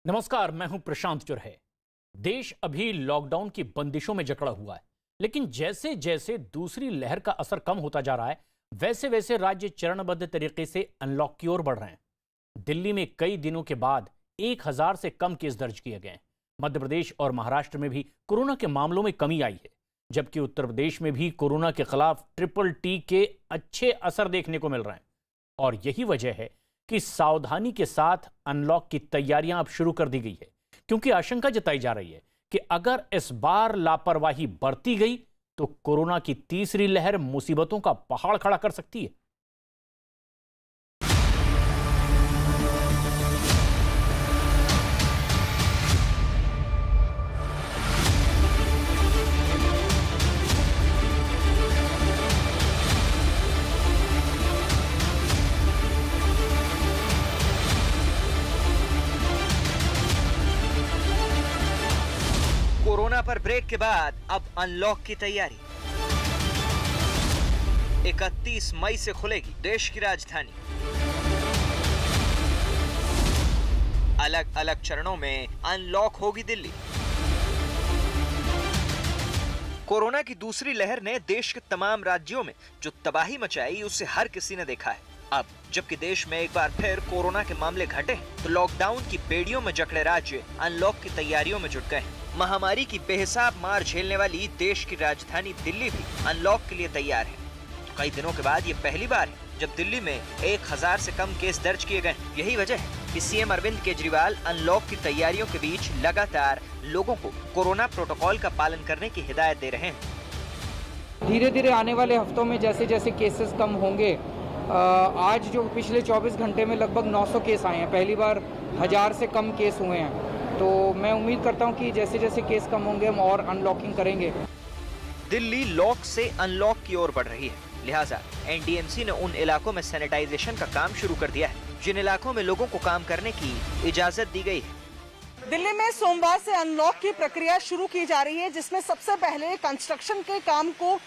नमस्कार, मैं हूं प्रशांत चुरहे। देश अभी लॉकडाउन की बंदिशों में जकड़ा हुआ है, लेकिन जैसे जैसे दूसरी लहर का असर कम होता जा रहा है, वैसे वैसे राज्य चरणबद्ध तरीके से अनलॉक की ओर बढ़ रहे हैं। दिल्ली में कई दिनों के बाद 1000 से कम केस दर्ज किए गए हैं। मध्य प्रदेश और महाराष्ट्र में भी कोरोना के मामलों में कमी आई है, जबकि उत्तर प्रदेश में भी कोरोना के खिलाफ TTT के अच्छे असर देखने को मिल रहे हैं। और यही वजह है कि सावधानी के साथ अनलॉक की तैयारियां अब शुरू कर दी गई है, क्योंकि आशंका जताई जा रही है कि अगर इस बार लापरवाही बरती गई तो कोरोना की तीसरी लहर मुसीबतों का पहाड़ खड़ा कर सकती है। कोरोना पर ब्रेक के बाद अब अनलॉक की तैयारी। 31 मई से खुलेगी देश की राजधानी। अलग अलग चरणों में अनलॉक होगी दिल्ली। कोरोना की दूसरी लहर ने देश के तमाम राज्यों में जो तबाही मचाई, उसे हर किसी ने देखा है। अब जबकि देश में एक बार फिर कोरोना के मामले घटे हैं, तो लॉकडाउन की बेड़ियों में जकड़े राज्य अनलॉक की तैयारियों में जुट गए हैं। महामारी की बेहिसाब मार झेलने वाली देश की राजधानी दिल्ली भी अनलॉक के लिए तैयार है। कई दिनों के बाद ये पहली बार है जब दिल्ली में 1000 से कम केस दर्ज किए गए। यही वजह है कि सीएम अरविंद केजरीवाल अनलॉक की तैयारियों के बीच लगातार लोगों को कोरोना प्रोटोकॉल का पालन करने की हिदायत दे रहे हैं। धीरे धीरे आने वाले हफ्तों में जैसे जैसे केसेस कम होंगे, आज जो पिछले 24 घंटे में लगभग 900 केस आए हैं, पहली बार 1000 से कम केस हुए हैं। तो मैं उम्मीद करता हूं कि जैसे जैसे केस कम होंगे हम और अनलॉकिंग करेंगे। दिल्ली लॉक से अनलॉक की ओर बढ़ रही है, लिहाजा एनडीएमसी ने उन इलाकों में सैनिटाइजेशन का काम शुरू कर दिया है जिन इलाकों में लोगों को काम करने की इजाजत दी गई है। दिल्ली में सोमवार से अनलॉक की प्रक्रिया शुरू की जा रही है, जिसमें सबसे पहले कंस्ट्रक्शन के काम को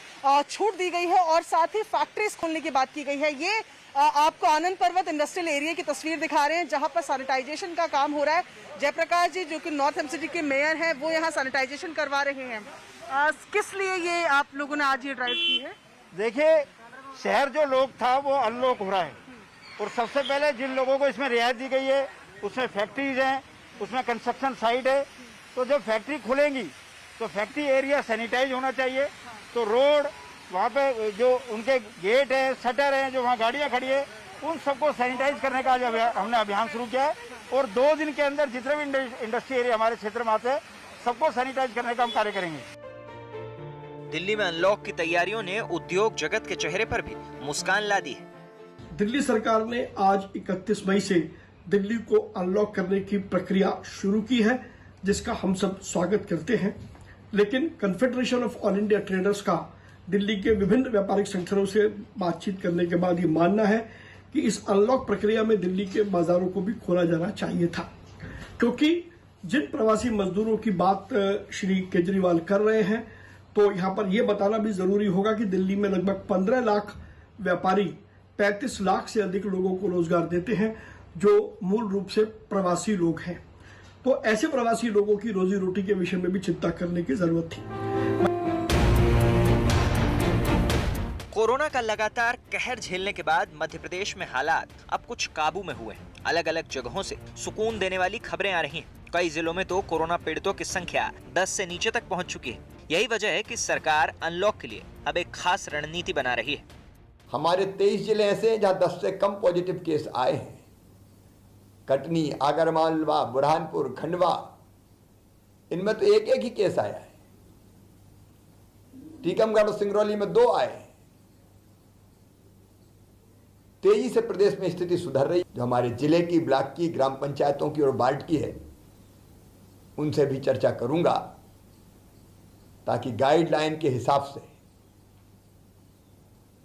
छूट दी गई है और साथ ही फैक्ट्रीज खोलने की बात की गई है। ये आपको आनंद पर्वत इंडस्ट्रियल एरिया की तस्वीर दिखा रहे हैं, जहां पर सैनिटाइजेशन का काम हो रहा है। जयप्रकाश जी, जो कि नॉर्थ एमसीडी के मेयर हैं, वो यहाँ सैनिटाइजेशन करवा रहे हैं। किस लिए ये आप लोगों ने आज ये ड्राइव की है? देखिए, शहर जो लोग था वो अनलॉक हो रहा है, और सबसे पहले जिन लोगों को इसमें रियायत दी गई है उसमें फैक्ट्रीज हैं, उसमें कंस्ट्रक्शन साइट है। तो जब फैक्ट्री खुलेंगी तो फैक्ट्री एरिया सैनिटाइज होना चाहिए। तो रोड, वहाँ पे जो उनके गेट है, शटर है, जो वहाँ गाड़ियाँ खड़ी है, उन सबको सैनिटाइज करने का आज हमने अभियान शुरू किया है। और 2 दिन के अंदर जितने भी इंडस्ट्री एरिया हमारे क्षेत्र में आते हैं, सबको सैनिटाइज करने का हम कार्य करेंगे। दिल्ली में अनलॉक की तैयारियों ने उद्योग जगत के चेहरे पर भी मुस्कान ला दी है। दिल्ली सरकार ने आज 31 मई से दिल्ली को अनलॉक करने की प्रक्रिया शुरू की है, जिसका हम सब स्वागत करते हैं। लेकिन confederation of all India traders का दिल्ली के विभिन्न व्यापारिक संगठनों से बातचीत करने के बाद ये मानना है कि इस अनलॉक प्रक्रिया में दिल्ली के बाजारों को भी खोला जाना चाहिए था, क्योंकि जिन प्रवासी मजदूरों की बात श्री केजरीवाल कर रहे हैं, तो यहाँ पर यह बताना भी जरूरी होगा कि दिल्ली में लगभग 15 लाख व्यापारी 35 लाख से अधिक लोगों को रोजगार देते हैं, जो मूल रूप से प्रवासी लोग हैं। तो ऐसे प्रवासी लोगों की रोजी रोटी के विषय में भी चिंता करने की जरूरत थी। कोरोना का लगातार कहर झेलने के बाद मध्य प्रदेश में हालात अब कुछ काबू में हुए हैं। अलग अलग जगहों से सुकून देने वाली खबरें आ रही हैं। कई जिलों में तो कोरोना पीड़ितों की संख्या 10 से नीचे तक पहुंच चुकी है। यही वजह है कि सरकार अनलॉक के लिए अब एक खास रणनीति बना रही है। हमारे 23 जिले ऐसे हैं जहां 10 से कम पॉजिटिव केस आए हैं। कटनी, आगरमालवा, बुरहानपुर, खंडवा, इनमें तो एक एक ही केस आया है। टीकमगढ़ और सिंगरौली में 2 आए हैं। तेजी से प्रदेश में स्थिति सुधर रही। जो हमारे जिले की, ब्लॉक की, ग्राम पंचायतों की और वार्ड की है, उनसे भी चर्चा करूंगा, ताकि गाइडलाइन के हिसाब से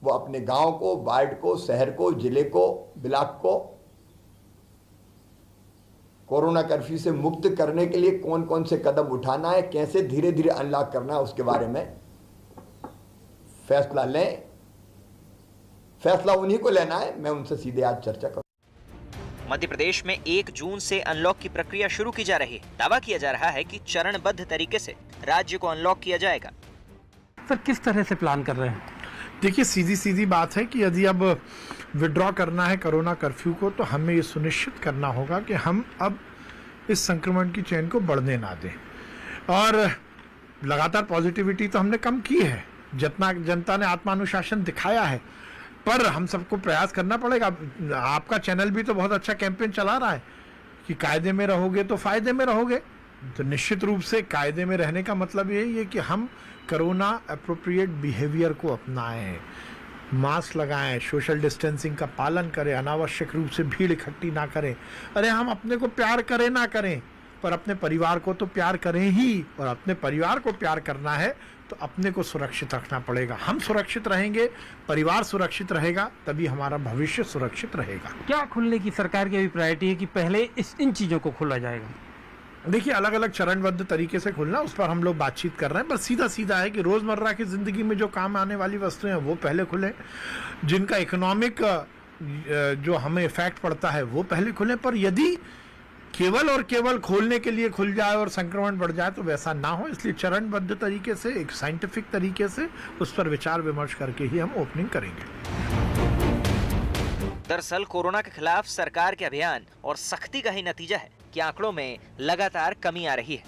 वो अपने गांव को, वार्ड को, शहर को, जिले को, ब्लॉक को कोरोना कर्फ्यू से मुक्त करने के लिए कौन कौन से कदम उठाना है, कैसे धीरे धीरे अनलॉक करना है, उसके बारे में फैसला लें। फैसला उन्हीं को लेना है, मैं उनसे सीधे आज चर्चा करूं। मध्य प्रदेश में 1 जून से अनलॉक की प्रक्रिया शुरू की जा रही है। दावा किया जा रहा है कि चरणबद्ध तरीके से राज्य को अनलॉक किया जाएगा। सर, किस तरह से प्लान कर रहे हैं? देखिए, सीधी बात है कि यदि अब विड्रॉ करना है कोरोना कर्फ्यू को, तो हमें ये सुनिश्चित करना होगा कि हम अब इस संक्रमण की चेन को बढ़ने ना दें। और लगातार पॉजिटिविटी तो हमने कम की है, जितना जनता ने आत्मानुशासन दिखाया है, पर हम सबको प्रयास करना पड़ेगा। आपका चैनल भी तो बहुत अच्छा कैंपेन चला रहा है कि कायदे में रहोगे तो फायदे में रहोगे। तो निश्चित रूप से कायदे में रहने का मतलब यही है कि हम कोरोना एप्रोप्रिएट बिहेवियर को अपनाएं, मास्क लगाएं, सोशल डिस्टेंसिंग का पालन करें, अनावश्यक रूप से भीड़ इकट्ठी ना करें। अरे हम अपने को प्यार करें ना करें, पर अपने परिवार को तो प्यार करें ही, और अपने परिवार को प्यार करना है तो अपने को सुरक्षित रखना पड़ेगा। हम सुरक्षित रहेंगे, परिवार सुरक्षित रहेगा, तभी हमारा भविष्य सुरक्षित रहेगा। क्या खुलने की सरकार की अभी प्रायोरिटी है कि पहले इन चीज़ों को खोला जाएगा? देखिए, अलग अलग चरणबद्ध तरीके से खुलना, उस पर हम लोग बातचीत कर रहे हैं। पर सीधा है कि रोज़मर्रा की ज़िंदगी में जो काम आने वाली वस्तुएं हैं वो पहले खुलें, जिनका इकोनॉमिक जो हमें इफेक्ट पड़ता है वो पहले खुलें। पर यदि केवल और केवल खोलने के लिए खुल जाए और संक्रमण बढ़ जाए तो वैसा ना हो, इसलिए चरणबद्ध तरीके से, एक साइंटिफिक तरीके से उस पर विचार विमर्श करके ही हम ओपनिंग करेंगे। दरअसल कोरोना के खिलाफ सरकार के अभियान और सख्ती का ही नतीजा है कि आंकड़ों में लगातार कमी आ रही है।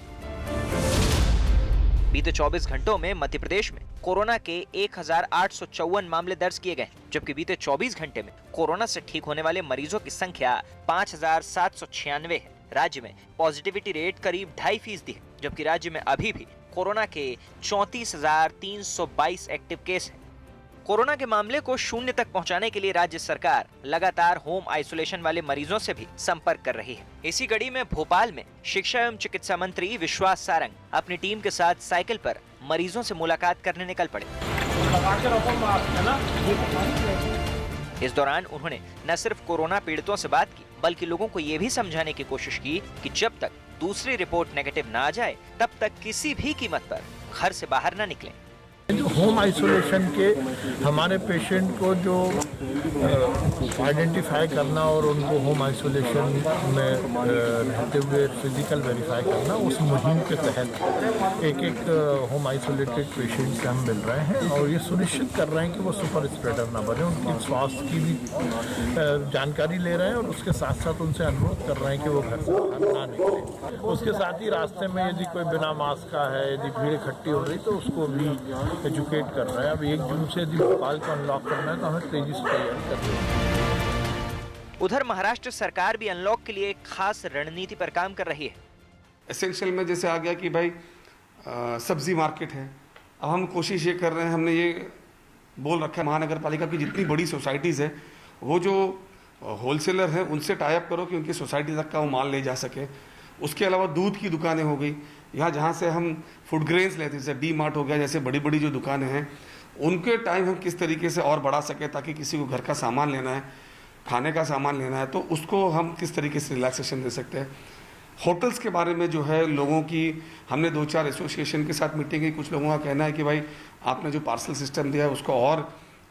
बीते 24 घंटों में मध्य प्रदेश में कोरोना के 1854 मामले दर्ज किए गए, जबकि बीते 24 घंटे में कोरोना से ठीक होने वाले मरीजों की संख्या 5796 है। राज्य में पॉजिटिविटी रेट करीब 2.5% है, जबकि राज्य में अभी भी कोरोना के 34,322 एक्टिव केस हैं। कोरोना के मामले को शून्य तक पहुंचाने के लिए राज्य सरकार लगातार होम आइसोलेशन वाले मरीजों से भी संपर्क कर रही है। इसी कड़ी में भोपाल में शिक्षा एवं चिकित्सा मंत्री विश्वास सारंग अपनी टीम के साथ साइकिल पर मरीजों से मुलाकात करने निकल पड़े। इस दौरान उन्होंने न सिर्फ कोरोना पीड़ितों से बात की, बल्कि लोगों को ये भी समझाने की कोशिश की कि जब तक दूसरी रिपोर्ट नेगेटिव ना आ जाए, तब तक किसी भी कीमत पर घर से बाहर न निकलें। जो होम आइसोलेशन के हमारे पेशेंट को जो आइडेंटिफाई करना और उनको होम आइसोलेशन में रहते हुए फिजिकल वेरीफाई करना, उस मुहिम के तहत एक होम आइसोलेटेड पेशेंट से हम मिल रहे हैं और ये सुनिश्चित कर रहे हैं कि वो सुपर स्प्रेडर ना बने। उनकी स्वास्थ्य की भी जानकारी ले रहे हैं और उसके साथ साथ उनसे अनुरोध कर रहे हैं कि वो घर से बाहर ना निकलें। उसके साथ ही रास्ते में यदि कोई बिना मास्क का है, यदि भीड़ इकट्ठी हो रही, तो उसको भी एजुकेट कर रहे हैं। अब 1 जून से यदि भोपाल को अनलॉक करना है तो हमें तेजी से तैयारी करनी है। उधर महाराष्ट्र सरकार भी अनलॉक के लिए एक खास रणनीति पर काम कर रही है। एसेंशियल में जैसे आ गया कि भाई सब्जी मार्केट है, अब हम कोशिश ये कर रहे हैं, हमने ये बोल रखा है महानगर पालिका की जितनी बड़ी सोसाइटीज़ है, वो जो होलसेलर हैं उनसे टाई अप करो कि उनकी सोसाइटी तक का वो माल ले जा सके। उसके अलावा दूध की दुकानें हो गई, यहाँ जहाँ से हम फूड ग्रेन्स लेते हैं, जैसे डी मार्ट हो गया, जैसे बड़ी बड़ी जो दुकानें हैं, उनके टाइम हम किस तरीके से और बढ़ा सकें, ताकि किसी को घर का सामान लेना है, खाने का सामान लेना है, तो उसको हम किस तरीके से रिलैक्सेशन दे सकते हैं। होटल्स के बारे में जो है लोगों की, हमने 2-4 एसोसिएशन के साथ मीटिंग की। कुछ लोगों का कहना है कि भाई आपने जो पार्सल सिस्टम दिया है उसको और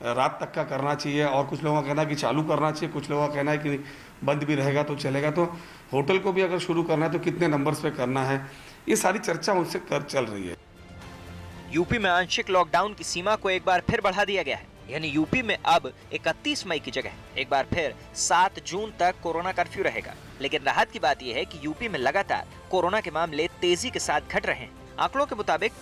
रात तक का करना चाहिए, और कुछ लोगों का कहना है कि चालू करना चाहिए, कुछ लोगों का कहना है कि बंद भी रहेगा तो चलेगा। तो होटल को भी अगर शुरू करना है तो कितने नंबर्स पे करना है, ये सारी चर्चा उनसे चल रही है। यूपी में आंशिक लॉकडाउन की सीमा को एक बार फिर बढ़ा दिया गया है, यानी यूपी में अब 31 मई की जगह एक बार फिर 7 जून तक कोरोना कर्फ्यू रहेगा। लेकिन राहत की बात यह है कि यूपी में लगातार कोरोना के मामले तेजी के साथ घट रहे हैं। आंकड़ों के मुताबिक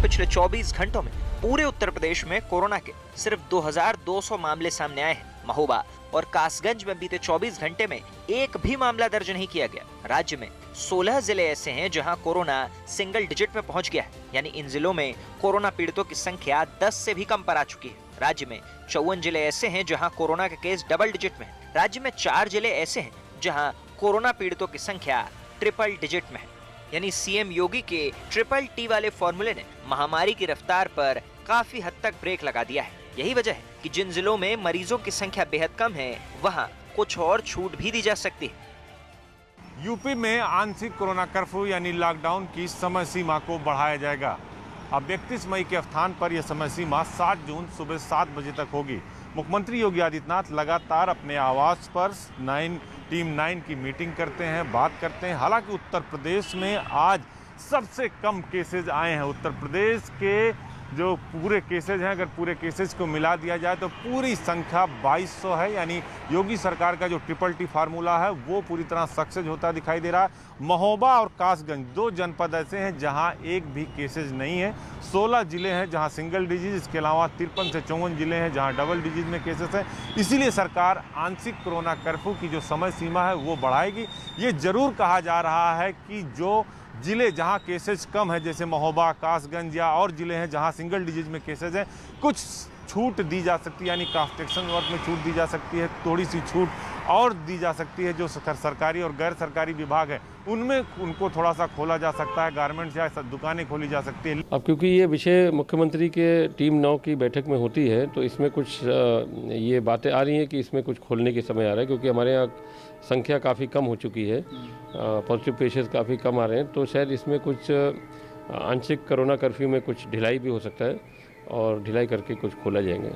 पिछले 24 घंटों में पूरे उत्तर प्रदेश में कोरोना के सिर्फ 2200 मामले सामने आए हैं। महोबा और कासगंज में बीते 24 घंटे में एक भी मामला दर्ज नहीं किया गया। राज्य में 16 जिले ऐसे हैं जहां कोरोना सिंगल डिजिट में पहुंच गया है, यानी इन जिलों में कोरोना पीड़ितों की संख्या 10 से भी कम पर आ चुकी है। राज्य में 54 जिले ऐसे हैं जहां कोरोना के केस डबल डिजिट में है। राज्य में 4 जिले ऐसे हैं जहां कोरोना पीड़ितों की संख्या ट्रिपल डिजिट में है, यानी सीएम योगी के ट्रिपल टी वाले फॉर्मूले ने महामारी की रफ्तार पर काफी हद तक ब्रेक लगा दिया है। यही वजह है कि जिन जिलों में मरीजों की संख्या बेहद कम है, वहां कुछ और छूट भी दी जा सकती है। यूपी में आंशिक कोरोना कर्फ्यू यानी लॉकडाउन की समय सीमा को बढ़ाया जाएगा। अब 31 मई के स्थान पर यह समय सीमा 7 जून सुबह 7 बजे तक होगी। मुख्यमंत्री योगी आदित्यनाथ लगातार अपने आवास पर टीम 9 की मीटिंग करते हैं, बात करते हैं। हालांकि उत्तर प्रदेश में आज सबसे कम केसेज आए हैं। उत्तर प्रदेश के जो पूरे केसेज हैं, अगर पूरे केसेज को मिला दिया जाए तो पूरी संख्या 2200 है। यानी योगी सरकार का जो ट्रिपल फार्मूला है वो पूरी तरह सक्सेस होता दिखाई दे रहा है। महोबा और कासगंज 2 जनपद ऐसे हैं जहां एक भी केसेज नहीं है। 16 जिले हैं जहां सिंगल डिजिट, इसके अलावा 53 से 54 जिले हैं जहां डबल डिजिट में केसेस हैं। इसीलिए सरकार आंशिक कोरोना कर्फ्यू की जो समय सीमा है वो बढ़ाएगी। ये जरूर कहा जा रहा है कि जो जिले जहां केसेज कम है, जैसे महोबा, कासगंज या और जिले हैं जहां सिंगल डिजिट में केसेज हैं, कुछ छूट दी जा सकती है। यानी कंस्ट्रक्शन वर्क में छूट दी जा सकती है, थोड़ी सी छूट और दी जा सकती है। जो सरकारी और गैर सरकारी विभाग है उनमें उनको थोड़ा सा खोला जा सकता है, गारमेंट्स या दुकानें खोली जा सकती है। अब क्योंकि ये विषय मुख्यमंत्री के टीम 9 की बैठक में होती है तो इसमें कुछ ये बातें आ रही हैं कि इसमें कुछ खोलने के समय आ रहा है, क्योंकि हमारे यहाँ संख्या काफ़ी कम हो चुकी है, पॉजिटिव केसेस काफ़ी कम आ रहे हैं, तो शायद इसमें कुछ आंशिक कोरोना कर्फ्यू में कुछ ढिलाई भी हो सकता है और ढिलाई करके कुछ खोला जाएंगे।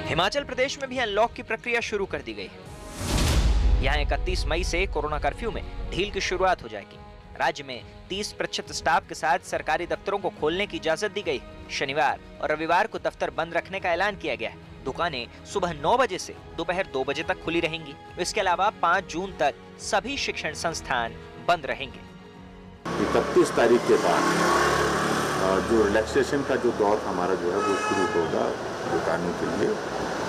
हिमाचल प्रदेश में भी अनलॉक की प्रक्रिया शुरू कर दी गई है। यहाँ 31 मई से कोरोना कर्फ्यू में ढील की शुरुआत हो जाएगी। राज्य में 30% स्टाफ के साथ सरकारी दफ्तरों को खोलने की इजाजत दी गई। शनिवार और रविवार को दफ्तर बंद रखने का ऐलान किया गया है। दुकानें सुबह 9 बजे से दोपहर 2 बजे तक खुली रहेंगी। इसके अलावा 5 जून तक सभी शिक्षण संस्थान बंद रहेंगे। 31 तारीख के बाद जो रिलैक्सेशन का जो दौर हमारा जो है वो शुरू होगा दुकानों के लिए,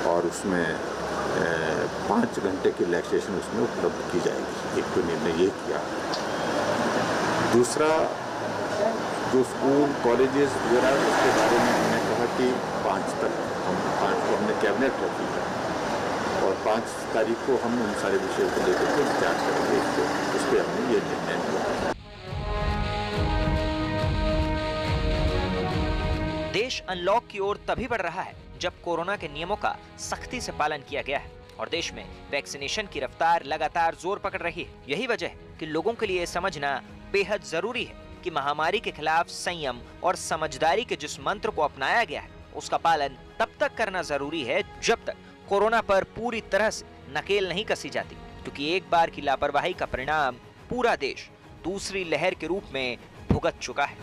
और उसमें 5 घंटे की रिलैक्सेशन उसमें उपलब्ध की जाएगी। एक तो निर्णय ये किया। दूसरा, जो स्कूल कॉलेजेस वगैरह उसके बारे में हमने कहा कि 5 तक हमने कैबिनेट रखी है और 5 तारीख को हम उन सारे विषयों को लेकर के विचार करेंगे। उस पर हमने ये निर्णय लिया। देश अनलॉक की ओर तभी बढ़ रहा है जब कोरोना के नियमों का सख्ती से पालन किया गया है और देश में वैक्सीनेशन की रफ्तार लगातार जोर पकड़ रही है। यही वजह है कि लोगों के लिए समझना बेहद जरूरी है कि महामारी के खिलाफ संयम और समझदारी के जिस मंत्र को अपनाया गया है उसका पालन तब तक करना जरूरी है जब तक कोरोना पर पूरी तरह से नकेल नहीं कसी जाती, क्योंकि एक बार की लापरवाही का परिणाम पूरा देश दूसरी लहर के रूप में भुगत चुका है।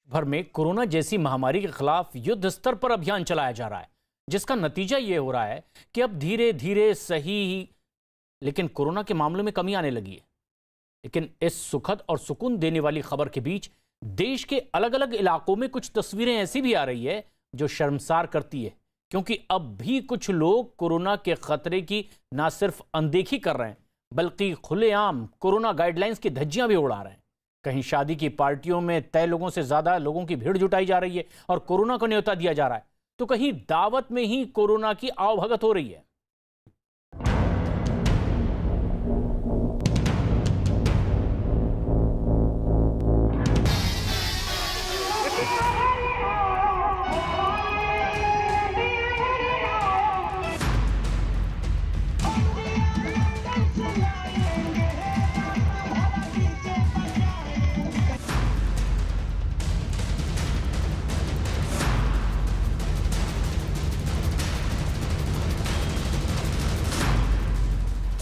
भर में कोरोना जैसी महामारी के खिलाफ युद्ध स्तर पर अभियान चलाया जा रहा है, जिसका नतीजा ये हो रहा है कि अब धीरे धीरे सही लेकिन कोरोना के मामलों में कमी आने लगी है। लेकिन इस सुखद और सुकून देने वाली खबर के बीच देश के अलग अलग इलाकों में कुछ तस्वीरें ऐसी भी आ रही है जो शर्मसार करती है, क्योंकि अब भी कुछ लोग कोरोना के खतरे की ना सिर्फ अनदेखी कर रहे हैं बल्कि खुलेआम कोरोना गाइडलाइंस की धज्जियां भी उड़ा रहे हैं। कहीं शादी की पार्टियों में तय लोगों से ज्यादा लोगों की भीड़ जुटाई जा रही है और कोरोना को न्योता दिया जा रहा है, तो कहीं दावत में ही कोरोना की आवभगत हो रही है।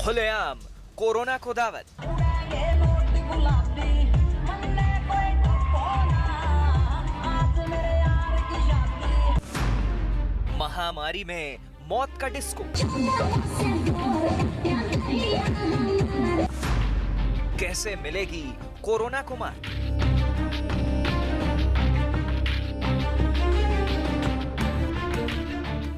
खुलेआम कोरोना को दावत। महामारी में मौत का डिस्को। कैसे मिलेगी कोरोना को मात?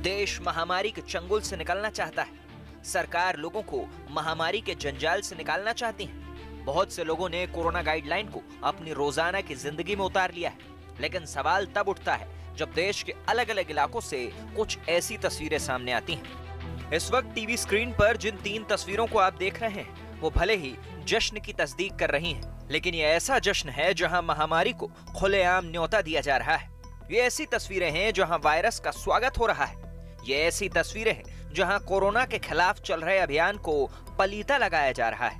देश महामारी के चंगुल से निकलना चाहता है। सरकार लोगों को महामारी के जंजाल से निकालना चाहती है। बहुत से लोगों ने कोरोना गाइडलाइन को अपनी रोजाना की जिंदगी में उतार लिया है, लेकिन सवाल तब उठता है जब देश के अलग अलग इलाकों से कुछ ऐसी तस्वीरें सामने आती हैं। इस वक्त टीवी स्क्रीन पर जिन 3 तस्वीरों को आप देख रहे हैं वो भले ही जश्न की तस्दीक कर रही हैं, लेकिन ये ऐसा जश्न है जहां महामारी को खुलेआम न्योता दिया जा रहा है। ये ऐसी तस्वीरें हैं जहां वायरस का स्वागत हो रहा है। ये ऐसी तस्वीरें हैं जहां कोरोना के खिलाफ चल रहे अभियान को पलीता लगाया जा रहा है।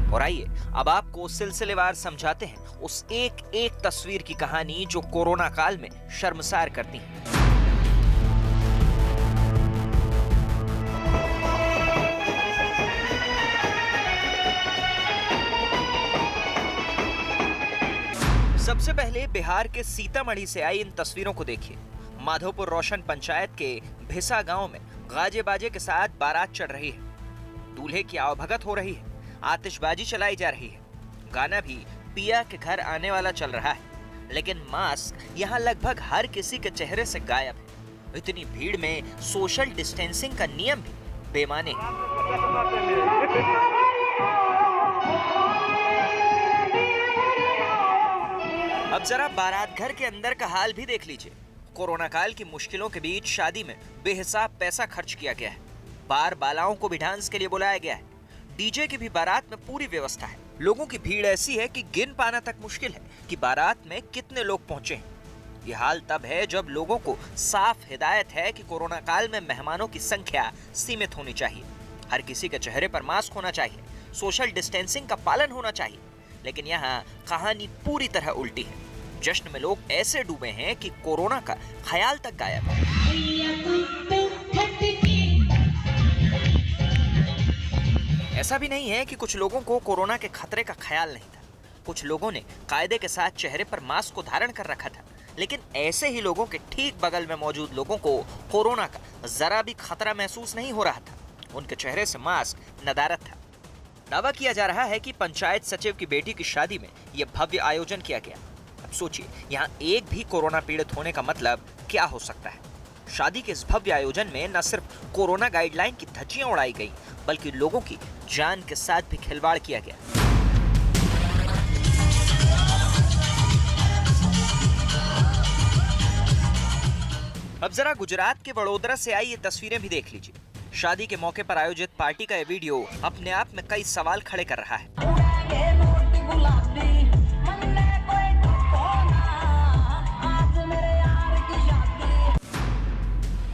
और आइए अब आपको सिलसिलेवार समझाते हैं उस एक एक तस्वीर की कहानी जो कोरोना काल में शर्मसार करती है। सबसे पहले बिहार के सीतामढ़ी से आई इन तस्वीरों को देखिए। माधोपुर रोशन पंचायत के भिसा गांव में गाजे बाजे के साथ बारात चढ़ रही है। दूल्हे की आवभगत हो रही है, आतिशबाजी चलाई जा रही है, गाना भी पिया के घर आने वाला चल रहा है। लेकिन मास्क यहाँ लगभग हर किसी के चेहरे से गायब है। इतनी भीड़ में सोशल डिस्टेंसिंग का नियम भी बेमाने है। अब जरा बारात घर के अंदर का हाल भी देख लीजिए। कोरोना काल की मुश्किलों के बीच शादी में बेहिसाब पैसा खर्च किया गया है। बार बालाओं को भी डांस के लिए बुलाया गया है। डीजे की भी बारात में पूरी व्यवस्था है। लोगों की भीड़ ऐसी है कि गिन पाना तक मुश्किल है कि बारात में कितने लोग पहुंचे हैं। ये हाल तब है जब लोगों को साफ हिदायत है कि कोरोना काल में मेहमानों की संख्या सीमित होनी चाहिए। हर किसी के चेहरे पर मास्क होना चाहिए, सोशल डिस्टेंसिंग का पालन होना चाहिए। लेकिन यहाँ कहानी पूरी तरह उल्टी है। जश्न में लोग ऐसे डूबे हैं कि कोरोना का ख्याल तक गायब है। ऐसा भी नहीं है कि कुछ लोगों को कोरोना के खतरे का ख्याल नहीं था। कुछ लोगों ने कायदे के साथ चेहरे पर मास्क को धारण कर रखा था। लेकिन ऐसे ही लोगों के ठीक बगल में मौजूद लोगों को कोरोना का जरा भी खतरा महसूस नहीं हो रहा था। उनके चेहरे से मास्क नदारत था। दावा किया जा रहा है कि पंचायत सचिव की बेटी की शादी में यह भव्य आयोजन किया गया। अब सोचिए, यहाँ एक भी कोरोना पीड़ित होने का मतलब क्या हो सकता है। शादी के इस भव्य आयोजन में न सिर्फ कोरोना गाइडलाइन की धज्जियां उड़ाई गई, बल्कि लोगों की जान के साथ भी खिलवाड़ किया गया। अब जरा गुजरात के वडोदरा से आई ये तस्वीरें भी देख लीजिए। शादी के मौके पर आयोजित पार्टी का ये वीडियो अपने आप में कई सवाल खड़े कर रहा है।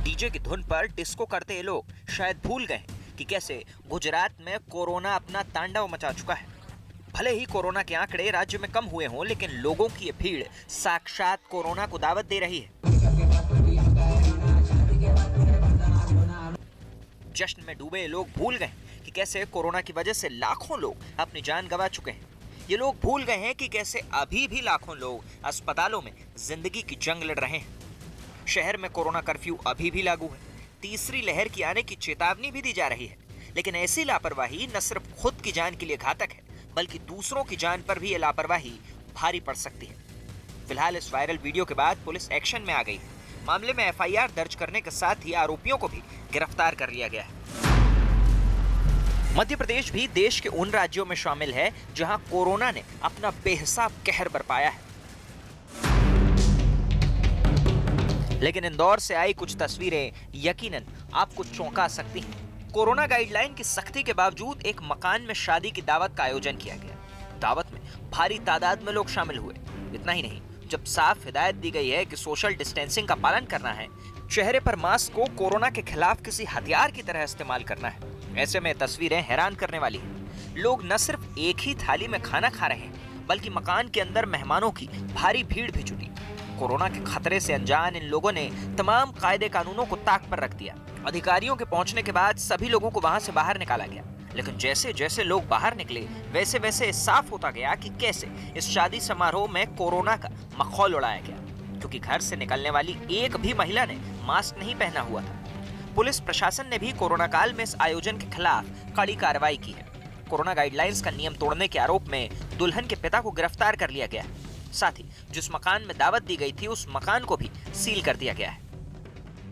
डीजे की धुन पर डिस्को करते ये लोग शायद भूल गए कि कैसे गुजरात में कोरोना अपना तांडव मचा चुका है। भले ही कोरोना के आंकड़े राज्य में कम हुए हों, लेकिन लोगों की ये भीड़ साक्षात कोरोना को दावत दे रही है। जश्न में डूबे लोग भूल गए कि कैसे कोरोना की वजह से लाखों लोग अपनी जान गंवा चुके हैं। ये लोग भूल गए हैं कि कैसे अभी भी लाखों लोग अस्पतालों में जिंदगी की जंग लड़ रहे हैं। शहर में कोरोना कर्फ्यू अभी भी लागू है। तीसरी लहर की आने की चेतावनी भी दी जा रही है। लेकिन ऐसी लापरवाही न सिर्फ खुद की जान के लिए घातक है, बल्कि दूसरों की जान पर भी ये लापरवाही भारी पड़ सकती है। फिलहाल इस वायरल वीडियो के बाद पुलिस एक्शन में आ गई है। मामले में एफआईआर दर्ज करने के साथ ही आरोपियों को भी गिरफ्तार कर लिया गया है। मध्य प्रदेश भी देश के उन राज्यों में शामिल है जहां कोरोना ने अपना बेहिसाब कहर बरपाया है। लेकिन इंदौर से आई कुछ तस्वीरें यकीनन आपको चौंका सकती हैं। कोरोना गाइडलाइन की सख्ती के बावजूद एक मकान में शादी की दावत का आयोजन किया गया। दावत में भारी तादाद में लोग शामिल हुए। इतना ही नहीं, जब साफ हिदायत दी गई है कि सोशल डिस्टेंसिंग का पालन करना है, चेहरे पर मास्क को कोरोना के खिलाफ किसी हथियार की तरह इस्तेमाल करना है, ऐसे में तस्वीरें हैरान करने वाली हैं। लोग न सिर्फ एक ही थाली में खाना खा रहे हैं, बल्कि मकान के अंदर मेहमानों की भारी भीड़ भी जुटी। कोरोना के खतरे से अनजान इन लोगों ने तमाम कायदे कानूनों को ताक पर रख दिया। अधिकारियों के पहुंचने के बाद सभी लोगों को वहां से बाहर निकाला गया। लेकिन जैसे जैसे लोग बाहर निकले, वैसे वैसे साफ होता गया कि कैसे इस शादी समारोह में कोरोना का मखौल उड़ाया गया, क्योंकि घर से निकलने वाली एक भी महिला ने मास्क नहीं पहना हुआ था। पुलिस प्रशासन ने भी कोरोना काल में इस आयोजन के खिलाफ कड़ी कार्रवाई की है। कोरोना गाइडलाइंस का नियम तोड़ने के आरोप में दुल्हन के पिता को गिरफ्तार कर लिया गया। साथ ही जिस मकान में दावत दी गई थी, उस मकान को भी सील कर दिया गया है।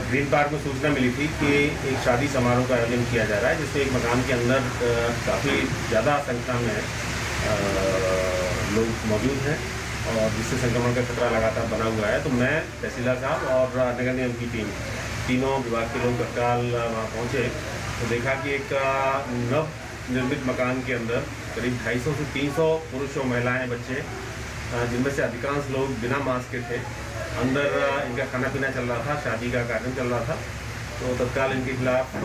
ग्रीन पार्क में सूचना मिली थी कि एक शादी समारोह का आयोजन किया जा रहा है, जिसमें एक मकान के अंदर काफ़ी ज़्यादा संख्या में लोग मौजूद हैं और जिससे संक्रमण का खतरा लगातार बना हुआ है। तो मैं तहसीलदार साहब और नगर निगम की टीम, तीनों विभाग के लोग तत्काल वहाँ पहुँचे तो देखा कि एक नव निर्मित मकान के अंदर करीब 250 से 300 पुरुष और महिलाएँ, बच्चे, जिनमें से अधिकांश लोग बिना मास्क के थे, अंदर इनका खाना पीना चल रहा था, शादी का कार्यक्रम चल रहा था। तो तत्काल इनके खिलाफ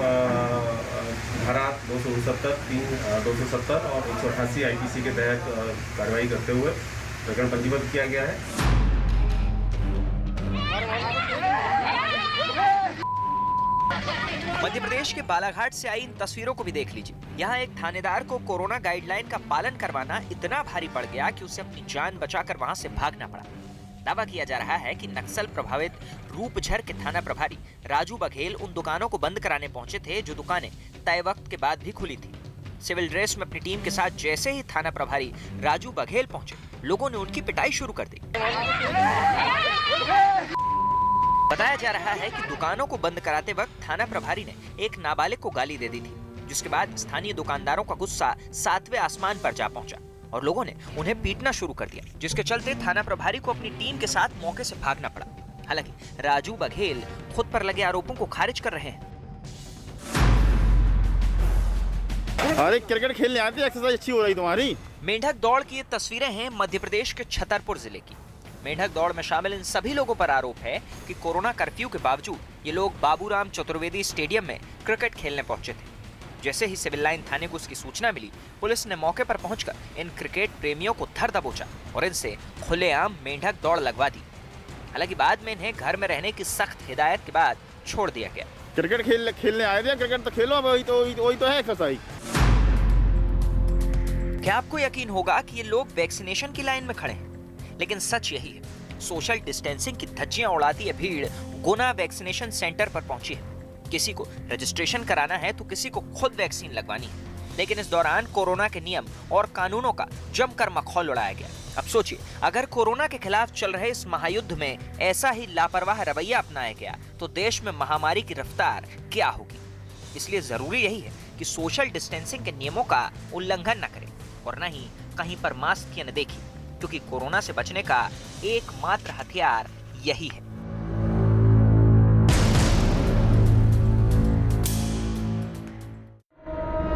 धारा 269, 270 और 188 IPC के तहत कार्रवाई करते हुए प्रकरण पंजीबद्ध किया गया है। मध्य प्रदेश के बालाघाट से आई इन तस्वीरों को भी देख लीजिए। यहाँ एक थानेदार को कोरोना गाइडलाइन का पालन करवाना इतना भारी पड़ गया कि उसे अपनी जान बचाकर वहाँ से भागना पड़ा। दावा किया जा रहा है कि नक्सल प्रभावित रूपझर के थाना प्रभारी राजू बघेल उन दुकानों को बंद कराने पहुंचे थे जो दुकानें तय वक्त के बाद भी खुली थी। सिविल ड्रेस में अपनी टीम के साथ जैसे ही थाना प्रभारी राजू बघेल पहुंचे, लोगों ने उनकी पिटाई शुरू कर दी। बताया जा रहा है कि दुकानों को बंद कराते वक्त थाना प्रभारी ने एक नाबालिग को गाली दे दी थी, जिसके बाद स्थानीय दुकानदारों का गुस्सा 7वें आसमान पर जा पहुंचा और लोगों ने उन्हें पीटना शुरू कर दिया, जिसके चलते थाना प्रभारी को अपनी टीम के साथ मौके से भागना पड़ा। हालांकि राजू बघेल खुद पर लगे आरोपों को खारिज कर रहे हैं। अरे क्रिकेट खेलने आते, एक्सरसाइज अच्छी हो रही तुम्हारी। मेंढक दौड़ की ये तस्वीरें हैं मध्य प्रदेश के छतरपुर जिले की। मेंढक दौड़ में शामिल इन सभी लोगों पर आरोप है कि कोरोना कर्फ्यू के बावजूद ये लोग बाबूराम चतुर्वेदी स्टेडियम में क्रिकेट खेलने पहुंचे थे। जैसे ही सिविल लाइन थाने को इसकी सूचना मिली, पुलिस ने मौके पर पहुंचकर इन क्रिकेट प्रेमियों को धर दबोचा और इनसे खुलेआम मेंढक दौड़ लगवा दी। हालांकि बाद में इन्हें घर में रहने की सख्त हिदायत के बाद छोड़ दिया गया। क्रिकेट खेलने आए थे, क्रिकेट तो खेलो, वही तो है एक्सरसाइज। क्या आपको यकीन होगा कि ये लोग वैक्सीनेशन की लाइन में खड़े हैं? लेकिन सच यही है, सोशल डिस्टेंसिंग की धज्जियां उड़ाती है भीड़ गुना वैक्सीनेशन सेंटर पर पहुंची है। किसी को रजिस्ट्रेशन कराना है तो किसी को खुद वैक्सीन लगवानी है। लेकिन इस दौरान कोरोना के नियम और कानूनों का जमकर मखौल उड़ाया गया। अब सोचिए, अगर कोरोना के खिलाफ चल रहे इस महायुद्ध में ऐसा ही लापरवाह रवैया अपनाया गया तो देश में महामारी की रफ्तार क्या होगी। इसलिए जरूरी यही है कि सोशल डिस्टेंसिंग के नियमों का उल्लंघन न करें और न ही कहीं पर मास्क की अनदेखी, क्योंकि कोरोना से बचने का एकमात्र हथियार यही है।